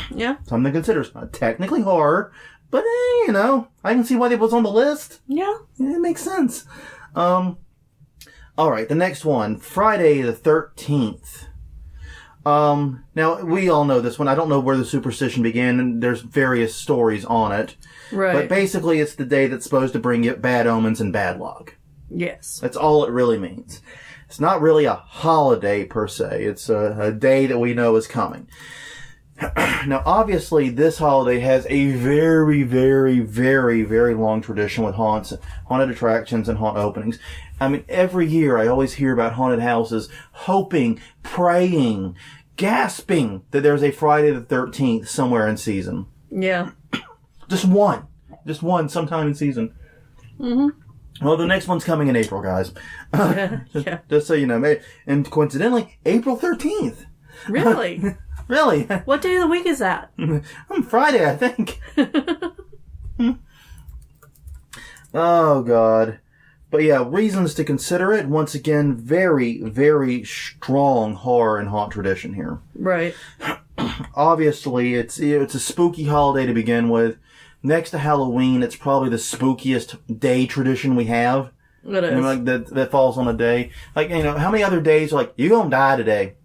yeah, something to consider. It's not technically horror, but, I can see why it was on the list. Yeah. It makes sense. All right, the next one, Friday the 13th. Now, we all know this one. I don't know where the superstition began, and there's various stories on it. Right. But basically, it's the day that's supposed to bring you bad omens and bad luck. Yes. That's all it really means. It's not really a holiday, per se. It's a day that we know is coming. Now, obviously, this holiday has a very, very, very, very long tradition with haunted attractions and haunt openings. I mean, every year I always hear about haunted houses hoping, praying, gasping that there's a Friday the 13th somewhere in season. Yeah. Just one sometime in season. Mm-hmm. Well, the next one's coming in April, guys. Just so you know. And coincidentally, April 13th. Really? Really? What day of the week is that? Friday, I think. Oh, God. But yeah, reasons to consider it. Once again, very, very strong horror and haunt tradition here. Right. Obviously, it's a spooky holiday to begin with. Next to Halloween, it's probably the spookiest day tradition we have. It is. You know, like that falls on a day. Like, you know, how many other days are like, you're gonna die today?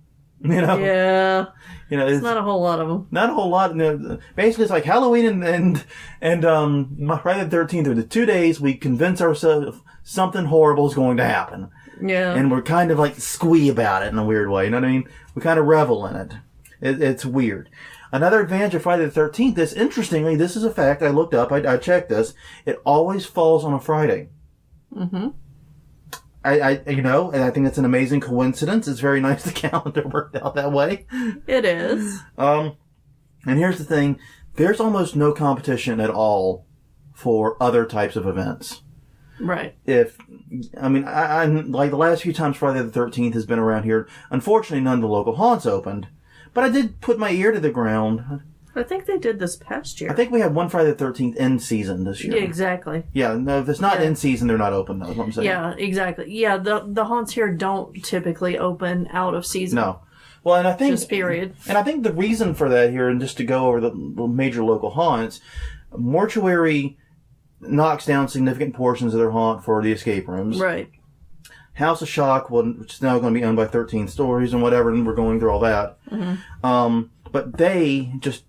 You know? Yeah. You know, it's not a whole lot of them. Not a whole lot. You know, basically, it's like Halloween and Friday the 13th are the 2 days we convince ourselves something horrible is going to happen. Yeah. And we're kind of like squee about it in a weird way. You know what I mean? We kind of revel in it. It's weird. Another advantage of Friday the 13th is, interestingly, this is a fact I looked up, I checked this, it always falls on a Friday. Mm-hmm. You know, and I think it's an amazing coincidence. It's very nice the calendar worked out that way. It is. And here's the thing. There's almost no competition at all for other types of events. Right. I'm like the last few times Friday the 13th has been around here, unfortunately none of the local haunts opened. But I did put my ear to the ground. I think they did this past year. I think we had one Friday the 13th in season this year. Yeah, exactly. Yeah, no, if it's not in season, they're not open, though, is what I'm saying. Yeah, exactly. Yeah, the haunts here don't typically open out of season. No. Well, and I think... Just period. And I think the reason for that here, and just to go over the major local haunts, Mortuary knocks down significant portions of their haunt for the escape rooms. Right. House of Shock, which is now going to be owned by 13 Stories and whatever, and we're going through all that. Mm-hmm. But they just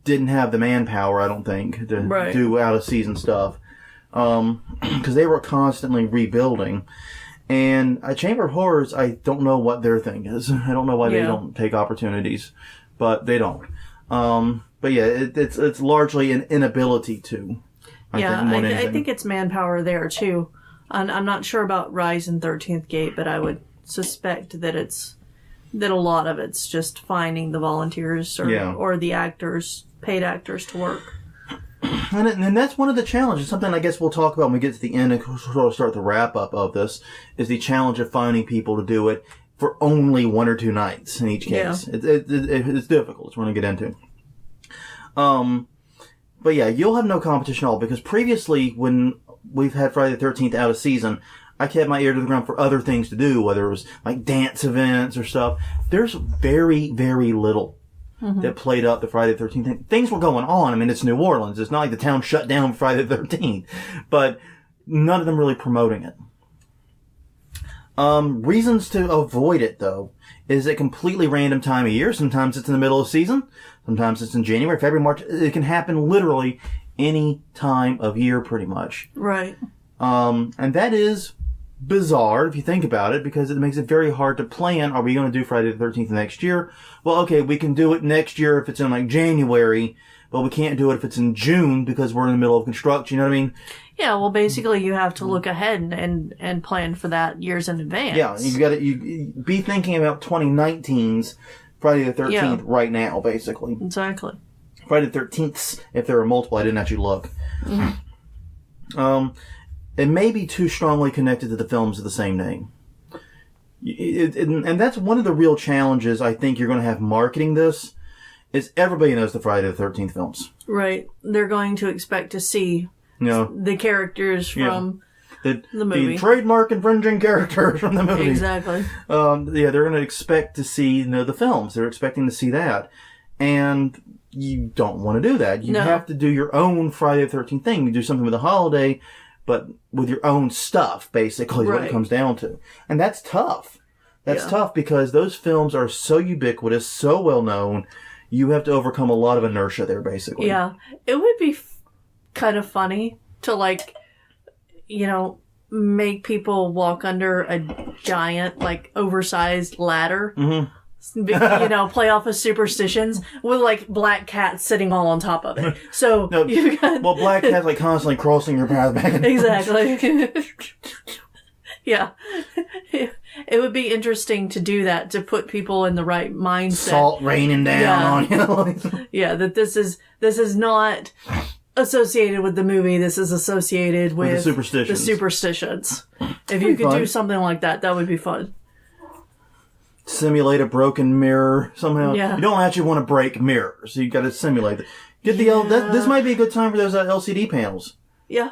didn't have the manpower, I don't think, to do out-of-season stuff. Because they were constantly rebuilding. And Chamber of Horrors, I don't know what their thing is. I don't know why they don't take opportunities. But they don't. But yeah, it's largely an inability to. I think it's manpower there, too. I'm not sure about Rise and 13th Gate, but I would suspect that a lot of it's just finding the volunteers or the actors, paid actors to work. And that's one of the challenges. Something I guess we'll talk about when we get to the end and sort of start the wrap up of this, is the challenge of finding people to do it for only 1 or 2 nights in each case. Yeah. It's difficult. It's what we're going to get into. But yeah, you'll have no competition at all, because previously when we've had Friday the 13th out of season, I kept my ear to the ground for other things to do, whether it was like dance events or stuff. There's very, very little that played up the Friday the 13th thing. Things were going on. I mean, it's New Orleans. It's not like the town shut down Friday the 13th. But none of them really promoting it. Reasons to avoid it, though, is a completely random time of year. Sometimes it's in the middle of season. Sometimes it's in January, February, March. It can happen literally any time of year, pretty much. Right. And that is bizarre if you think about it, because it makes it very hard to plan. Are we going to do Friday the 13th next year? Well, okay, we can do it next year if it's in like January, but we can't do it if it's in June because we're in the middle of construction. You know what I mean? Yeah, well, basically you have to look ahead and plan for that years in advance. Yeah, you be thinking about 2019's Friday the 13th right now, basically. Exactly. Friday the 13th, if there are multiple, I didn't actually look. Mm-hmm. It may be too strongly connected to the films of the same name. And that's one of the real challenges I think you're going to have marketing this, is everybody knows the Friday the 13th films. Right. They're going to expect to see the characters from the movie. The trademark infringing characters from the movie. Exactly. They're going to expect to see the films. They're expecting to see that. And you don't want to do that. You have to do your own Friday the 13th thing. You do something with a holiday, but with your own stuff, basically, is what it comes down to. And that's tough. That's tough because those films are so ubiquitous, so well known. You have to overcome a lot of inertia there, basically. Yeah. It would be kind of funny to, make people walk under a giant, oversized ladder. Mm-hmm. Play off of superstitions with black cats sitting all on top of it. So you've got black cats constantly crossing your path back. Exactly. Yeah, it would be interesting to do that, to put people in the right mindset. Salt raining down on you. Yeah, that this is not associated with the movie. This is associated with the superstitions. If you could do something like that, that would be fun. Simulate a broken mirror somehow. Yeah. You don't actually want to break mirrors. You got to simulate it. Get the this might be a good time for those LCD panels. Yeah.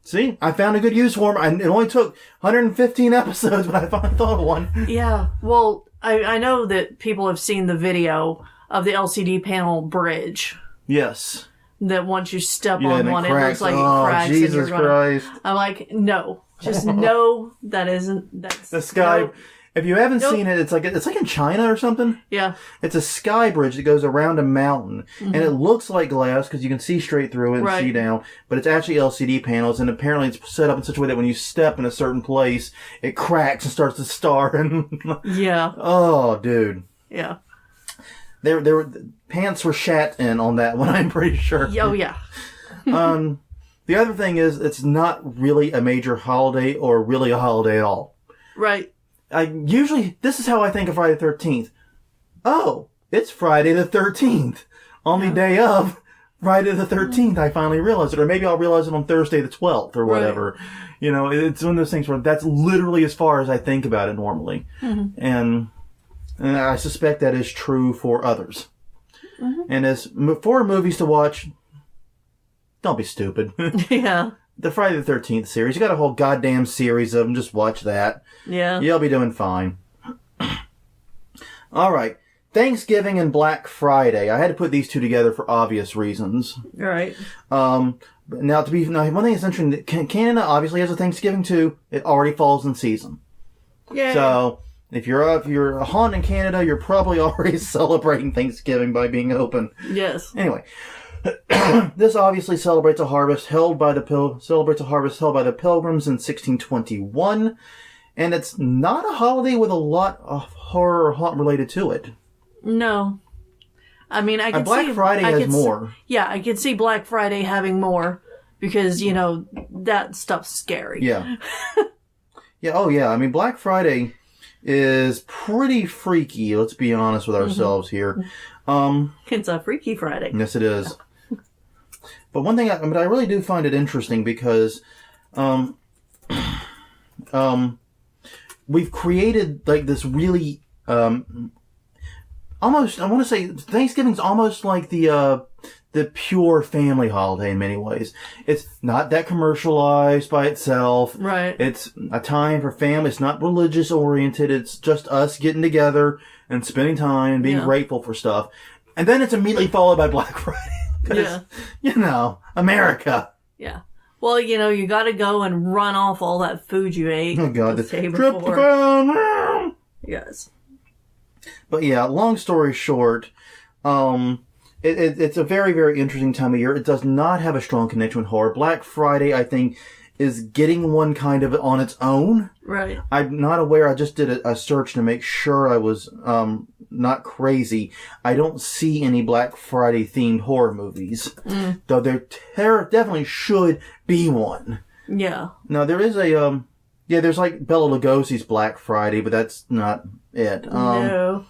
See, I found a good use for them. It only took 115 episodes, but I finally thought of one. Yeah. Well, I know that people have seen the video of the LCD panel bridge. Yes. That once you step on one, it looks like it cracks. Jesus and you're Christ. I'm like, no. Just no, that's... The sky... No. If you haven't seen it, it's like in China or something. Yeah. It's a sky bridge that goes around a mountain. And it looks like glass because you can see straight through it and see down. But it's actually LCD panels. And apparently it's set up in such a way that when you step in a certain place, it cracks and starts to star. And yeah. Oh, dude. Yeah. There were pants were shat in on that one, I'm pretty sure. Oh, yeah. The other thing is, it's not really a major holiday or really a holiday at all. Right. This is how I think of Friday the 13th. Oh, it's Friday the 13th. On the day of Friday the 13th, I finally realized it. Or maybe I'll realize it on Thursday the 12th or whatever. Right. You know, it's one of those things where that's literally as far as I think about it normally. Mm-hmm. And I suspect that is true for others. Mm-hmm. And as for movies to watch, don't be stupid. Yeah. The Friday the 13th series. You got a whole goddamn series of them. Just watch that. Yeah. You'll be doing fine. All right. Thanksgiving and Black Friday. I had to put these two together for obvious reasons. All right. Now, one thing that's interesting, Canada obviously has a Thanksgiving too. It already falls in season. Yeah. So, if you're a haunt in Canada, you're probably already celebrating Thanksgiving by being open. Yes. Anyway. This obviously celebrates a harvest held by the Pilgrims in 1621, and it's not a holiday with a lot of horror or haunt related to it. No, I mean I can Black see Friday has more. Yeah, I can see Black Friday having more because that stuff's scary. Yeah. Yeah. Oh yeah. I mean Black Friday is pretty freaky. Let's be honest with ourselves here. It's a Freaky Friday. Yes, it is. But one thing, I really do find it interesting because, we've created like this really, almost, I want to say Thanksgiving's almost like the pure family holiday in many ways. It's not that commercialized by itself. Right. It's a time for family. It's not religious oriented. It's just us getting together and spending time and being grateful for stuff. And then it's immediately followed by Black Friday. Because, America. Yeah. Well, you got to go and run off all that food you ate. Oh, God. The tryptophan. Yes. But, yeah, long story short, it's a very, very interesting time of year. It does not have a strong connection with horror. Black Friday, I think, is getting one kind of on its own. Right. I'm not aware. I just did a search to make sure I was not crazy. I don't see any Black Friday themed horror movies. Though there definitely should be one. Yeah. Now there is a there's like Bela Lugosi's Black Friday, but that's not it. No.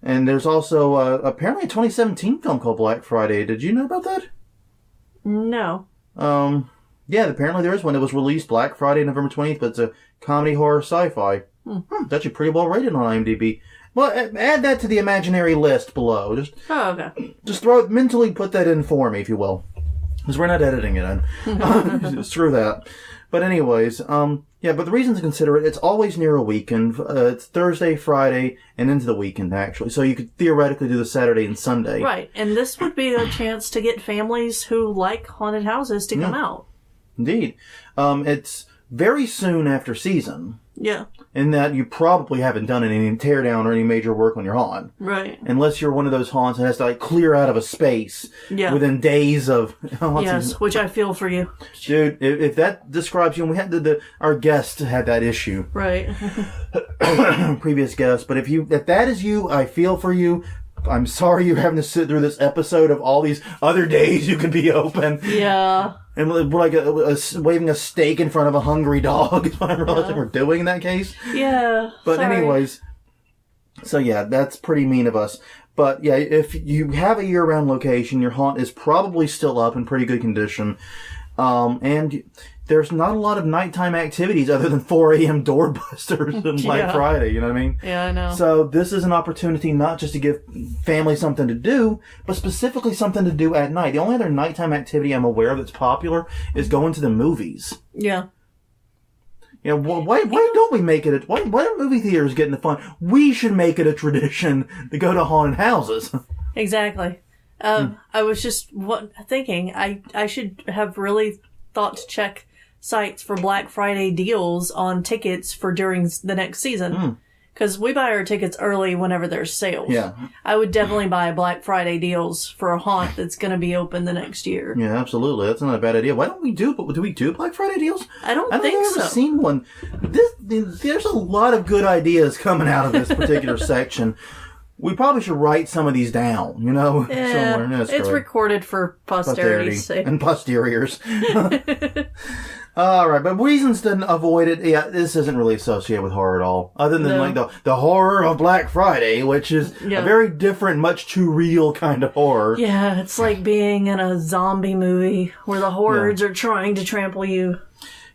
And there's also apparently a 2017 film called Black Friday. Did you know about that? No. Yeah, apparently there is one that was released Black Friday, November 20th, but it's a comedy horror sci-fi. It's actually pretty well rated on IMDb. Well, add that to the imaginary list below. Just mentally put that in for me, if you will. Because we're not editing it in. Screw that. But anyways, but the reason to consider it, it's always near a weekend. It's Thursday, Friday, and into the weekend, actually. So you could theoretically do the Saturday and Sunday. Right, and this would be a chance to get families who like haunted houses to come out. Indeed. It's very soon after season. Yeah. In that you probably haven't done any teardown or any major work on your haunt. Right. Unless you're one of those haunts that has to clear out of a space within days of... Yes, which I feel for you. Dude, if that describes you, and we had our guest had that issue. Right. Previous guest. But if that is you, I feel for you. I'm sorry you're having to sit through this episode of all these other days you can be open. Yeah. And we're like waving a steak in front of a hungry dog is what I'm realizing we're doing in that case. Yeah. But anyways, so that's pretty mean of us. But yeah, if you have a year-round location, your haunt is probably still up in pretty good condition. And there's not a lot of nighttime activities other than 4 a.m. doorbusters and Black Friday, you know what I mean? Yeah, I know. So this is an opportunity not just to give families something to do, but specifically something to do at night. The only other nighttime activity I'm aware of that's popular is going to the movies. Yeah. You know, why don't we make it why don't movie theaters get into fun? We should make it a tradition to go to haunted houses. Exactly. I was just thinking I should have really thought to check sites for Black Friday deals on tickets for during the next season. Because we buy our tickets early whenever there's sales. Yeah. I would definitely buy Black Friday deals for a haunt that's going to be open the next year. Yeah, absolutely. That's not a bad idea. Why don't we do Black Friday deals? I don't think think I've ever seen one. There's a lot of good ideas coming out of this particular section. We probably should write some of these down, somewhere. Yeah, it's recorded for posterity's sake. And posteriors. All right, but reasons to avoid it. Yeah, this isn't really associated with horror at all, other than like the horror of Black Friday, which is a very different, much too real kind of horror. Yeah, it's like being in a zombie movie where the hordes are trying to trample you.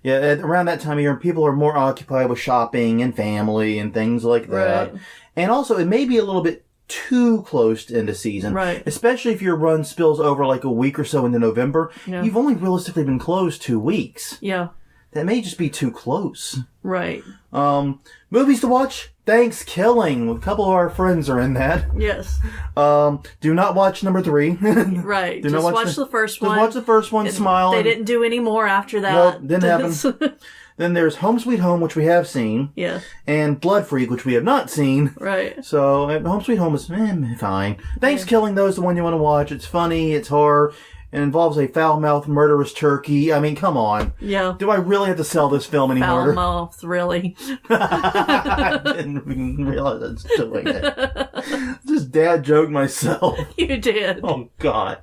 Yeah, around that time of year, people are more occupied with shopping and family and things like that. Right. And also, it may be a little bit too close into season. Right. Especially if your run spills over like a week or so into November. Yeah. You've only realistically been closed 2 weeks. Yeah. That may just be too close. Right. Movies to watch? Thanksgiving. A couple of our friends are in that. Yes. Do not watch number 3. Right. Just watch the first one. Just watch the first one, smile. They didn't do any more after that. Nope, didn't happen. Then there's Home Sweet Home, which we have seen. Yeah. And Blood Freak, which we have not seen. Right. So, Home Sweet Home is fine. Thanksgiving, though, is the one you want to watch. It's funny, it's horror, and involves a foul-mouthed, murderous turkey. I mean, come on. Yeah. Do I really have to sell this film anymore? Foul-mouthed, really. I didn't even realize I was doing it. Just dad joked myself. You did. Oh, God.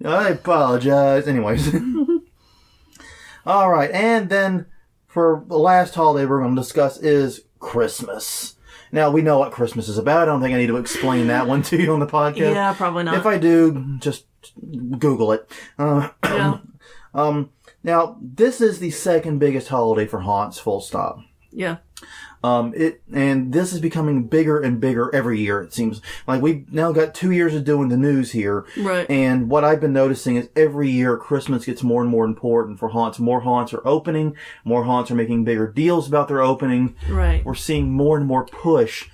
I apologize. Anyways. All right, and then for the last holiday we're going to discuss is Christmas. Now, we know what Christmas is about. I don't think I need to explain that one to you on the podcast. Yeah, probably not. If I do, just Google it. Yeah. Now, this is the second biggest holiday for haunts, full stop. Yeah. And this is becoming bigger and bigger every year, it seems. Like, we've now got 2 years of doing the news here. Right. And what I've been noticing is every year Christmas gets more and more important for haunts. More haunts are opening. More haunts are making bigger deals about their opening. Right. We're seeing more and more push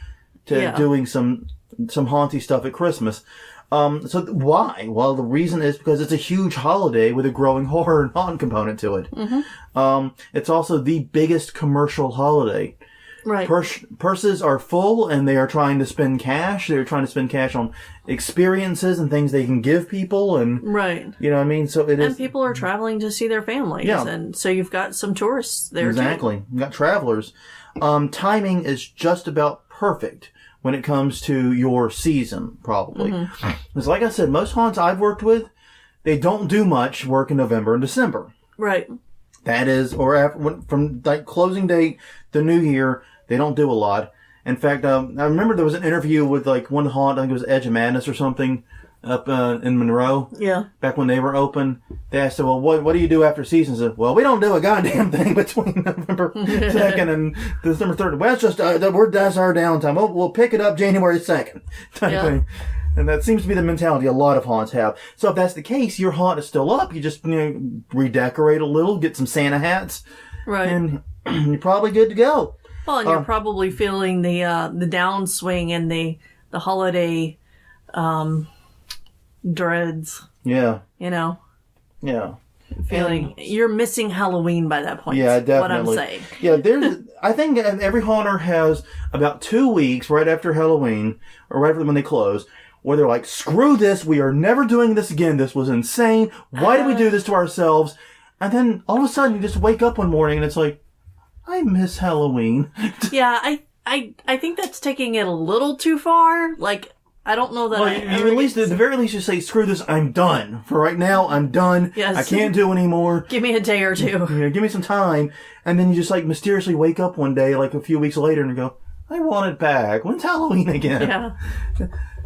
to doing some haunty stuff at Christmas. So why? Well, the reason is because it's a huge holiday with a growing horror and haunt component to it. Mm-hmm. It's also the biggest commercial holiday. Right. Purses are full and they are trying to spend cash. They're trying to spend cash on experiences and things they can give people. And, right. You know what I mean? So it is. And people are traveling to see their families. Yeah. And so you've got some tourists there exactly. too. You've got travelers. Timing is just about perfect when it comes to your season, probably. Mm-hmm. Because like I said, most haunts I've worked with, they don't do much work in November and December. Right. That is, or after, from like closing date, the new year, they don't do a lot. In fact, I remember there was an interview with like one haunt, I think it was Edge of Madness or something, up in Monroe. Yeah. Back when they were open. They asked her, well, what do you do after season? Said, well, we don't do a goddamn thing between November 2nd and December 3rd. Well, it's just, that's our downtime. We'll pick it up January 2nd. Type thing. And that seems to be the mentality a lot of haunts have. So if that's the case, your haunt is still up. You just, redecorate a little, get some Santa hats. Right. And you're probably good to go. Well, and you're probably feeling the downswing and the holiday, dreads. Yeah. Yeah. Feeling you're missing Halloween by that point. Yeah, definitely. What I'm saying. Yeah, I think every haunter has about 2 weeks right after Halloween, or right when they close, where they're like, screw this, we are never doing this again, this was insane, why did we do this to ourselves? And then all of a sudden you just wake up one morning and it's like, I miss Halloween. Yeah, I think that's taking it a little too far. Like, I don't know that at the very least you say, screw this, I'm done. For right now, I'm done. Yes. I can't do anymore. Give me a day or two. Yeah, give me some time. And then you just like mysteriously wake up one day, like a few weeks later, and you go, I want it back. When's Halloween again? Yeah.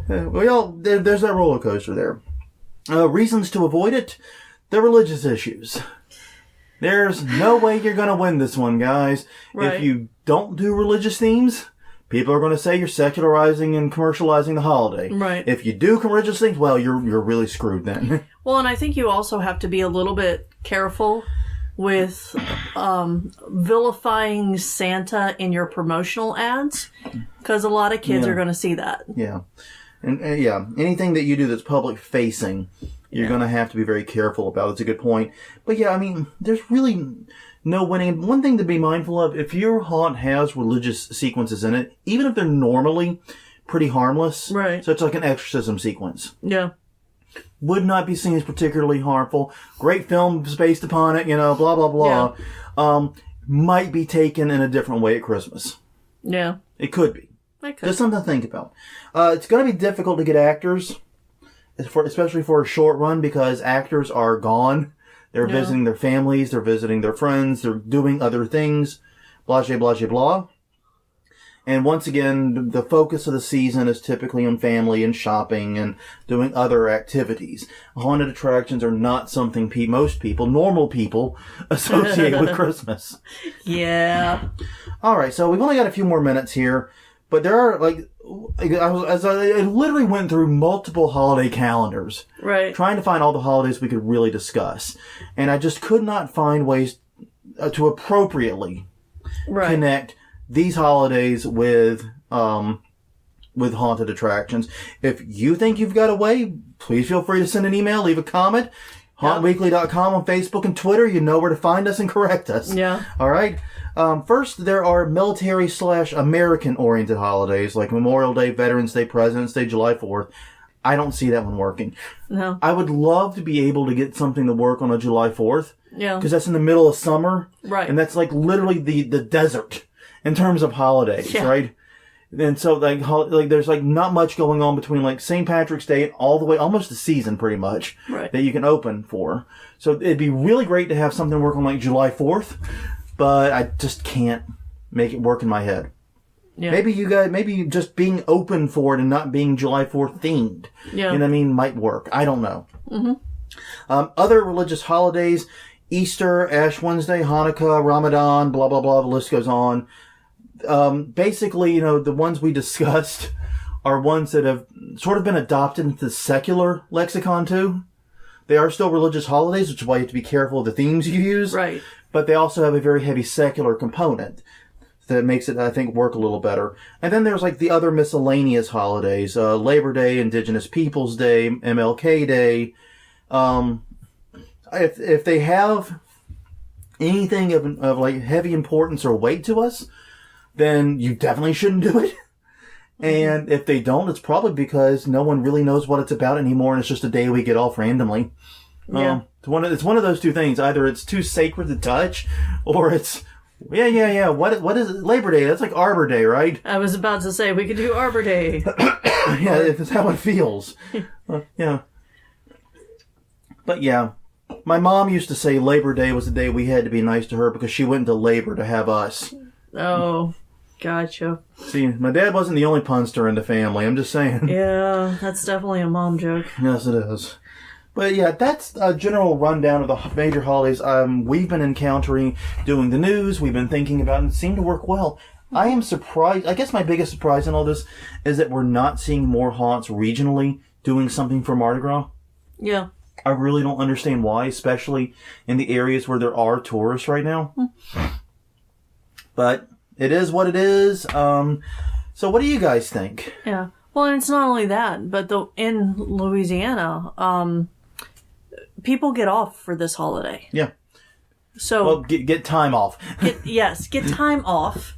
There's that roller coaster there. Reasons to avoid it. the religious issues. There's no way you're going to win this one, guys. Right. If you don't do religious themes, people are going to say you're secularizing and commercializing the holiday. Right. If you do religious things, well, you're really screwed then. Well, and I think you also have to be a little bit careful with vilifying Santa in your promotional ads, because a lot of kids are going to see that. Yeah. And anything that you do that's public facing, you're going to have to be very careful about. It's a good point. But yeah, I mean, there's really no winning. One thing to be mindful of, if your haunt has religious sequences in it, even if they're normally pretty harmless, right? So it's like an exorcism sequence. Yeah. Would not be seen as particularly harmful. Great films based upon it, blah, blah, blah. Yeah. Might be taken in a different way at Christmas. Yeah. It could be. It could. Just something to think about. It's going to be difficult to get actors, especially for a short run, because actors are gone. They're visiting their families, they're visiting their friends, they're doing other things, blah, blah, blah, blah. And once again, the focus of the season is typically on family and shopping and doing other activities. Haunted attractions are not something most people, normal people, associate with Christmas. Yeah. All right, so we've only got a few more minutes here, but there are, I literally went through multiple holiday calendars. Right. Trying to find all the holidays we could really discuss. And I just could not find ways to appropriately connect these holidays with haunted attractions. If you think you've got a way, please feel free to send an email, leave a comment. HauntWeekly.com on Facebook and Twitter. You know where to find us and correct us. Yeah. All right. First, there are military/American-oriented holidays like Memorial Day, Veterans Day, President's Day, July 4th. I don't see that one working. No. I would love to be able to get something to work on a July 4th. Yeah. Because that's in the middle of summer. Right. And that's like literally the desert in terms of holidays, right? And so there's like not much going on between like St. Patrick's Day and all the way, almost the season pretty much, that you can open for. So it'd be really great to have something work on like July 4th, but I just can't make it work in my head. Yeah. Maybe just being open for it and not being July 4th themed, might work. I don't know. Mm-hmm. Other religious holidays, Easter, Ash Wednesday, Hanukkah, Ramadan, blah, blah, blah, the list goes on. Basically, the ones we discussed are ones that have sort of been adopted into the secular lexicon too. They are still religious holidays, which is why you have to be careful of the themes you use. Right. But they also have a very heavy secular component that makes it, I think, work a little better. And then there's like the other miscellaneous holidays, Labor Day, Indigenous Peoples Day, MLK Day. If they have anything of like heavy importance or weight to us, then you definitely shouldn't do it. And if they don't, it's probably because no one really knows what it's about anymore, and it's just a day we get off randomly. Yeah. It's one of those two things. Either it's too sacred to touch, or it's What is it? Labor Day? That's like Arbor Day, right? I was about to say we could do Arbor Day. Yeah, if it's how it feels. Yeah. But yeah. My mom used to say Labor Day was the day we had to be nice to her because she went into labor to have us. Oh, gotcha. See, my dad wasn't the only punster in the family. I'm just saying. Yeah, that's definitely a mom joke. Yes, it is. But yeah, that's a general rundown of the major holidays we've been encountering, doing the news, we've been thinking about, and it seemed to work well. I am surprised. I guess my biggest surprise in all this is that we're not seeing more haunts regionally doing something for Mardi Gras. Yeah. I really don't understand why, especially in the areas where there are tourists right now. But it is what it is. So what do you guys think? Yeah. Well, and it's not only that, but in Louisiana, people get off for this holiday. Yeah. So well, get time off. Get time off.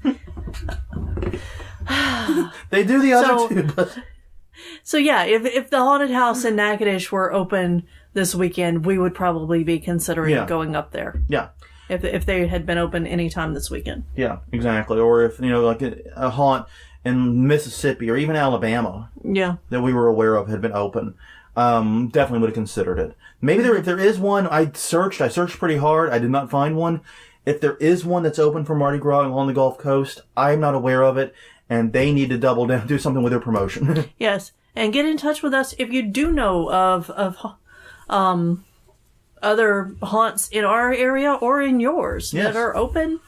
They do the other two, but... So yeah, if the haunted house in Natchitoches were open this weekend, we would probably be considering going up there. Yeah. If they had been open any time this weekend. Yeah, exactly. Or if, like a haunt in Mississippi or even Alabama. Yeah. That we were aware of had been open. Definitely would have considered it. Maybe if there is one, I searched pretty hard. I did not find one. If there is one that's open for Mardi Gras along the Gulf Coast, I'm not aware of it. And they need to double down, do something with their promotion. Yes. And get in touch with us if you do know of other haunts in our area or in yours that are open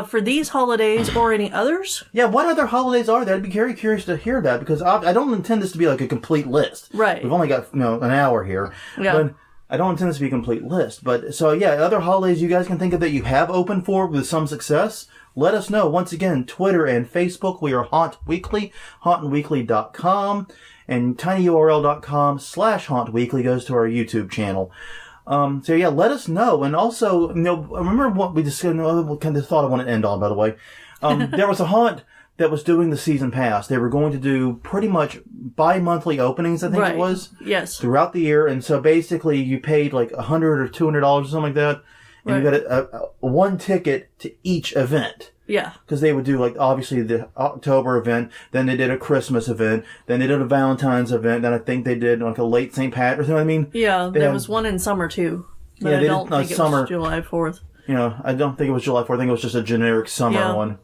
for these holidays or any others. Yeah, what other holidays are there? I'd be very curious to hear that, because I don't intend this to be like a complete list. Right. We've only got, an hour here. Yeah. But I don't intend this to be a complete list. But, so yeah, other holidays you guys can think of that you have opened for with some success, let us know. Once again, Twitter and Facebook, we are Haunt Weekly, hauntweekly.com, and tinyurl.com/hauntweekly goes to our YouTube channel. So yeah, let us know. And also, remember what we discussed, what kind of thought I want to end on, by the way. There was a haunt that was doing the season pass. They were going to do pretty much bi-monthly openings, I think it was. Yes. Throughout the year. And so basically you paid like $100 or $200 or something like that. And you got a one ticket to each event. Yeah. Because they would do, like, obviously the October event, then they did a Christmas event, then they did a Valentine's event, then I think they did, like, a late St. Patrick's, you know what I mean? Yeah, there was one in summer, too. But yeah, I don't think it was July 4th. I don't think it was July 4th. I think it was just a generic summer one.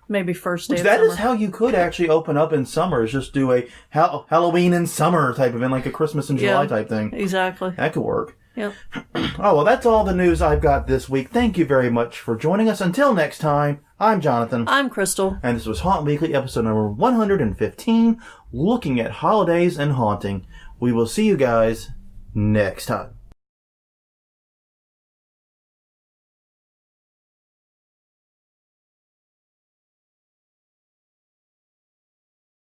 Maybe first day of that summer. Is how you could actually open up in summer, is just do a Halloween in summer type event, like a Christmas in July type thing. Exactly. That could work. Yep. Oh, well, that's all the news I've got this week. Thank you very much for joining us. Until next time, I'm Jonathan. I'm Crystal. And this was Haunt Weekly, episode number 115, looking at holidays and haunting. We will see you guys next time.